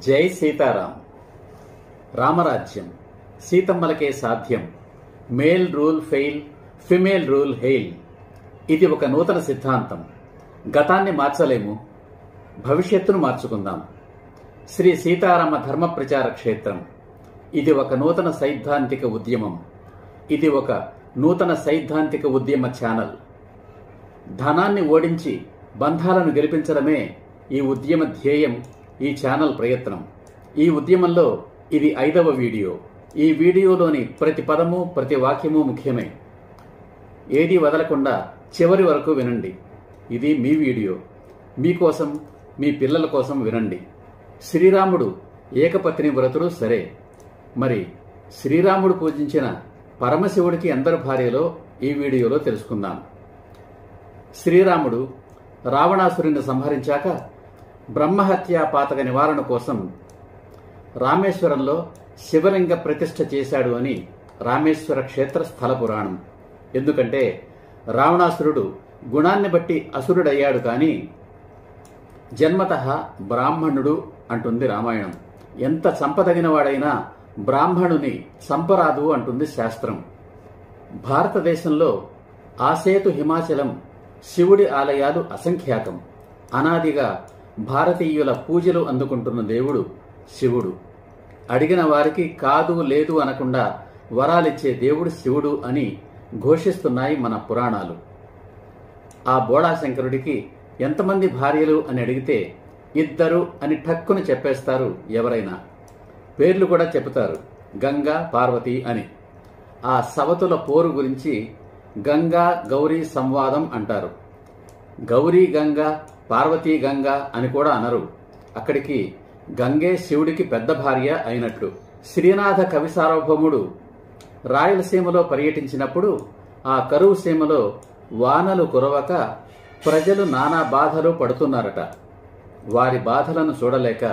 జై సీతారాం. రామరాజ్యం సీతమ్మలకే సాధ్యం. Male rule fail, female rule hail. ఇది ఒక నూతన సిద్ధాంతం. గతాన్ని మార్చలేము, భవిష్యత్తును మార్చుకుందాం. శ్రీ సీతారామ ధర్మ ప్రచార క్షేత్రం. ఇది ఒక నూతన సైద్ధాంతిక ఉద్యమం. ఇది ఒక నూతన సైద్ధాంతిక ఉద్యమ ఛానల్. ధనాన్ని ఓడించి బంధాలను గెలిపించడమే ఈ ఉద్యమ ధ్యేయం, ఈ ఛానల్ ప్రయత్నం. ఈ ఉద్యమంలో ఇది 5వ వీడియో. ఈ వీడియోలోని ప్రతి పదము, ప్రతి వాక్యము ముఖ్యమే. ఏది వదలకుండా చివరి వరకు వినండి. ఇది మీ వీడియో, మీకోసం, మీ పిల్లల కోసం వినండి. శ్రీరాముడు ఏకపత్ని వ్రతుడు సరే, మరి శ్రీరాముడు పూజించిన పరమశివుడికి ఎందరు భార్యలో ఈ వీడియోలో తెలుసుకుందాం. శ్రీరాముడు రావణాసురుని సంహరించాక బ్రహ్మహత్యా పాతక నివారణ కోసం రామేశ్వరంలో శివలింగ ప్రతిష్ఠ చేశాడు అని రామేశ్వర క్షేత్ర స్థల పురాణం. ఎందుకంటే రావణాసురుడు గుణాన్ని బట్టి అసురుడయ్యాడు, కానీ జన్మతః బ్రాహ్మణుడు అంటుంది రామాయణం. ఎంత చంపదగినవాడైనా బ్రాహ్మణుని చంపరాదు అంటుంది శాస్త్రం. భారతదేశంలో ఆసేతు, హిమాచలం శివుడి ఆలయాలు అసంఖ్యాకం. అనాదిగా భారతీయుల పూజలు అందుకుంటున్న దేవుడు శివుడు. అడిగిన వారికి కాదు లేదు అనకుండా వరాలిచ్చే దేవుడు శివుడు అని ఘోషిస్తున్నాయి మన పురాణాలు. ఆ బోళాశంకరుడికి ఎంతమంది భార్యలు అని అడిగితే 2 అని ఠక్కుని చెప్పేస్తారు ఎవరైనా. పేర్లు కూడా చెబుతారు, గంగా, పార్వతి అని. ఆ సవతుల పోరు గురించి గంగా గౌరీ సంవాదం అంటారు. గౌరీ గంగా, పార్వతీ గంగా అని కూడా అనరు. అక్కడికి గంగే శివుడికి పెద్ద భార్య అయినట్లు. శ్రీనాథ కవి సార్వభౌముడు రాయలసీమలో పర్యటించినప్పుడు ఆ కరువు సీమలో వానలు కురవక ప్రజలు నానా బాధలు పడుతున్నారట. వారి బాధలను చూడలేక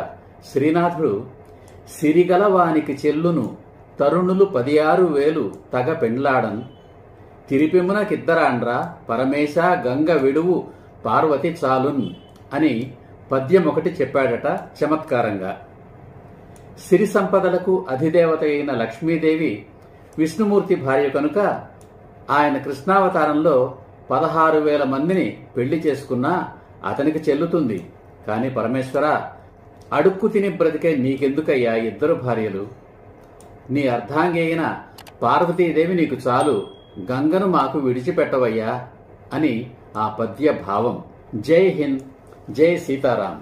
శ్రీనాథుడు సిరిగలవానికి చెల్లును తరుణులు 16,000 తగ పెండ్లాడన్ తిరిపిమునకిద్దరాండ్రా పరమేశ గంగ విడువు పార్వతి చాలున్ అని పద్యం ఒకటి చెప్పాడట చమత్కారంగా. సిరి సంపదలకు అధిదేవత అయిన లక్ష్మీదేవి విష్ణుమూర్తి భార్య కనుక ఆయన కృష్ణావతారంలో 16,000 మందిని పెళ్లి చేసుకున్నా అతనికి చెల్లుతుంది. కాని పరమేశ్వర, అడుక్కు తిని బ్రతికే నీకెందుకయ్యా 2 భార్యలు? నీ అర్ధాంగి అయిన పార్వతీదేవి నీకు చాలు, గంగను మాకు విడిచిపెట్టవయ్యా అని ఆ పద్య భావం. జై హింద్, జై సీతారాం.